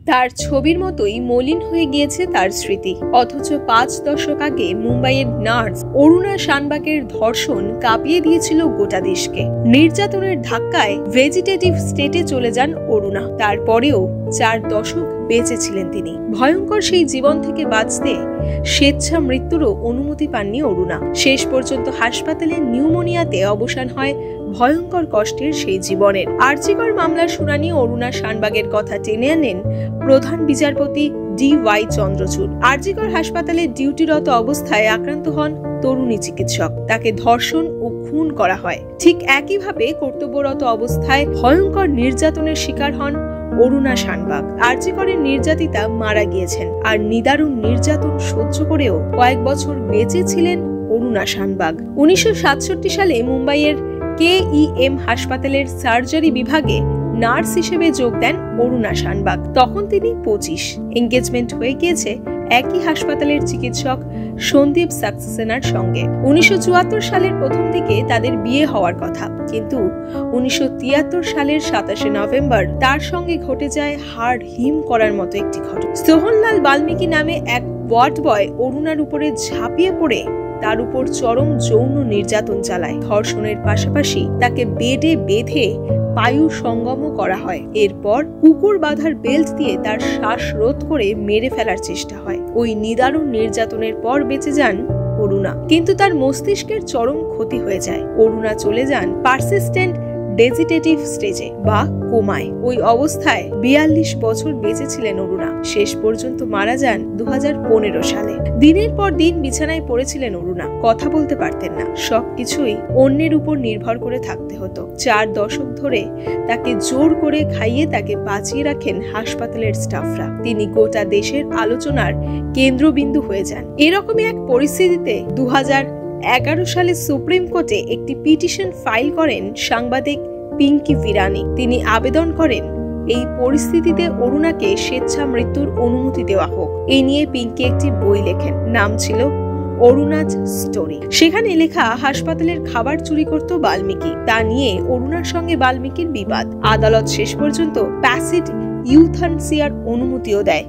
তার ছবির মতোই মলিন হয়ে গিয়েছে তার স্মৃতি। অথচ 5 দশক আগে মুম্বাইয়ের নার্স অরুণা শানবাগের ধর্ষণ কাঁপিয়ে দিয়েছিল গোটা দেশকে। নির্যাতনের ধাক্কায় ভেজিটেটিভ স্টেটে চলে যান অরুণা। তারপরেও 4 দশক বেঁচে ছিলেন তিনি। ভয়ঙ্কর সেই জীবন থেকে বাঁচতে স্বেচ্ছা মৃত্যুরও অনুমতি পাননি অরুণা। শেষ পর্যন্ত হাসপাতালে নিউমোনিয়াতে অবসান হয় ভয়ঙ্কর কষ্টের সেই জীবনের। আরজিকর মামলার শুনানি অরুণা শানবাগের কথা টেনে আনেন প্রধান বিচারপতি DY চন্দ্রচূড়। আরজিকর হাসপাতালে ডিউটিরত অবস্থায় আক্রান্ত হন তরুণী চিকিৎসক। তাকে ধর্ষণ ও খুন করা হয়। ঠিক একইভাবে কর্তব্যরত অবস্থায় ভয়ঙ্কর নির্যাতনের শিকার হন অরুণা শানবাগ। আরজিকরের নির্যাতিতা মারা গিয়েছেন, আর নিদারুণ নির্যাতন সহ্য করেও কয়েক বছর বেঁচে ছিলেন অরুণা শানবাগ। 1967 সালে মুম্বাইয়ের KEM হাসপাতালের সার্জারি বিভাগে নার্স হিসেবে যোগ দেন অরুণা শানবাগ। তখন তিনি 25। এঙ্গেজমেন্ট হয়ে গিয়েছে একই হাসপাতালের চিকিৎসক সন্দীপ সাক্সেনার সঙ্গে। 1974 সালের প্রথম দিকে তাদের বিয়ে হওয়ার কথা, কিন্তু 1973 সালের 27 নভেম্বর তার সঙ্গে ঘটে যায় হাড় হিম করার মতো একটি ঘটনা। সোহনলাল বাল্মীকি নামে এক ওয়ার্ড বয় অরুণার উপরে ঝাঁপিয়ে পড়ে তার উপর চরম যৌন নির্যাতন চালায়। ধর্ষণের পাশাপাশি তাকে বেডে বেঁধে পায়ু সঙ্গমও করা হয়। এরপর কুকুর বাঁধার বেল্ট দিয়ে তার শ্বাস রোধ করে মেরে ফেলার চেষ্টা হয়। ওই নিদারুণ নির্যাতনের পর বেঁচে যান অরুণা, কিন্তু তার মস্তিষ্কের চরম ক্ষতি হয়ে যায়। অরুণা চলে যান পারসিস্টেন্ট ভেজিটেটিভ স্টেজে বা কোমায়। ওই অবস্থায় 42 বছর বেঁচে ছিলেন অরুণা। শেষ পর্যন্ত মারা যান 2015 সালে। দিনের পর দিন বিছানায় পড়েছিলেন অরুণা। কথা বলতে পারতেন না। সবকিছুই অন্যের উপর নির্ভর করে থাকতে হতো। 4 দশক ধরে তাকে জোর করে খাইয়ে তাকে বাঁচিয়ে রাখেন হাসপাতালের স্টাফরা। তিনি গোটা দেশের আলোচনার কেন্দ্রবিন্দু হয়ে যান। এরকমই এক পরিস্থিতিতে 2011 সালে সুপ্রিম কোর্টে একটি পিটিশন ফাইল করেন সাংবাদিক পিঙ্কি ভিরানি। তিনি আবেদন করেন এই পরিস্থিতিতে অরুণাকে স্বেচ্ছা মৃত্যুর অনুমতি দেওয়া হোক। এই নিয়ে পিঙ্কি একটি বই লেখেন, নাম ছিল অরুণাজ স্টোরি। সেখানে লেখা হাসপাতালের খাবার চুরি করত বাল্মীকি। তা নিয়ে অরুণার সঙ্গে বাল্মীকির বিবাদ। আদালত শেষ পর্যন্ত প্যাসিড ইউথানসিয়ার অনুমতিও দেয়।